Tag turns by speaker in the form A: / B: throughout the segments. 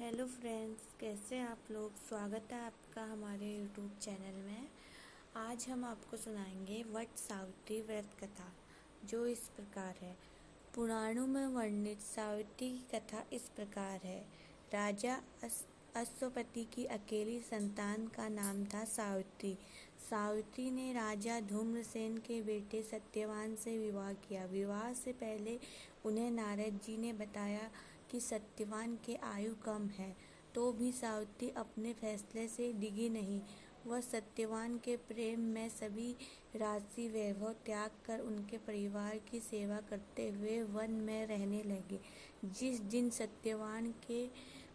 A: Hello friends, कैसे हैं आप लोग। स्वागत है आपका हमारे यूट्यूब चैनल में। आज हम आपको सुनाएंगे वट सावित्री व्रत कथा, जो इस प्रकार है। पुराणों में वर्णित सावित्री की कथा इस प्रकार है। राजा अश्वपति की अकेली संतान का नाम था सावित्री। सावित्री ने राजा धूम्रसेन के बेटे सत्यवान से विवाह किया। विवाह से पहले उन्हें नारद जी ने बताया कि सत्यवान के आयु कम है, तो भी सावित्री अपने फैसले से डिगी नहीं। वह सत्यवान के प्रेम में सभी राशि वैभव त्याग कर उनके परिवार की सेवा करते हुए वन में रहने लगे। जिस दिन सत्यवान के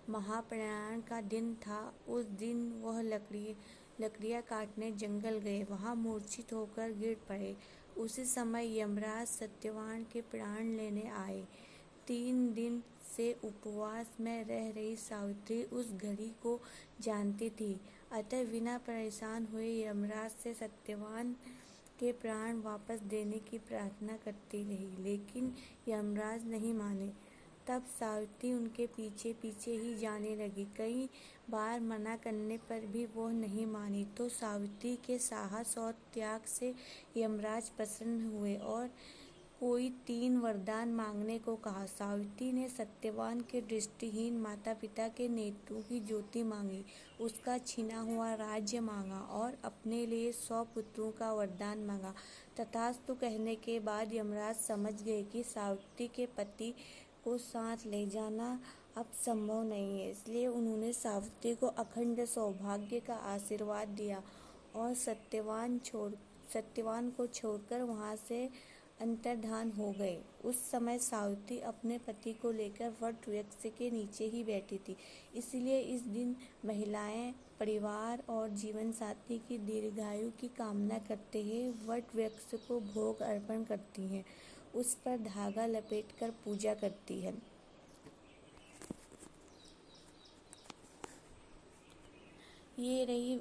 A: महाप्रयाण का दिन था, उस दिन वह लकड़ियाँ काटने जंगल गए। वहाँ मूर्छित होकर गिर पड़े। उसी समय यमराज सत्यवान के प्राण लेने आए। 3 दिन से उपवास में रह रही सावित्री उस घड़ी को जानती थी, अतः बिना परेशान हुए यमराज से सत्यवान के प्राण वापस देने की प्रार्थना करती रही, लेकिन यमराज नहीं माने। तब सावित्री उनके पीछे पीछे ही जाने लगी। कई बार मना करने पर भी वह नहीं मानी, तो सावित्री के साहस और त्याग से यमराज प्रसन्न हुए और कोई 3 वरदान मांगने को कहा। सावित्री ने सत्यवान के दृष्टिहीन माता पिता के नेत्रों की ज्योति मांगी, उसका छिना हुआ राज्य मांगा और अपने लिए 100 पुत्रों का वरदान मांगा। तथास्तु कहने के बाद यमराज समझ गए कि सावित्री के पति को साथ ले जाना अब संभव नहीं है, इसलिए उन्होंने सावित्री को अखंड सौभाग्य का आशीर्वाद दिया और सत्यवान को छोड़कर वहां से अंतर्धान हो गए। उस समय सावित्री अपने पति को लेकर वट वृक्ष के नीचे ही बैठी थी। इसलिए इस दिन महिलाएं परिवार और जीवन साथी की दीर्घायु की कामना करते हुए वट वृक्ष को भोग अर्पण करती हैं, उस पर धागा लपेटकर पूजा करती हैं। ये रही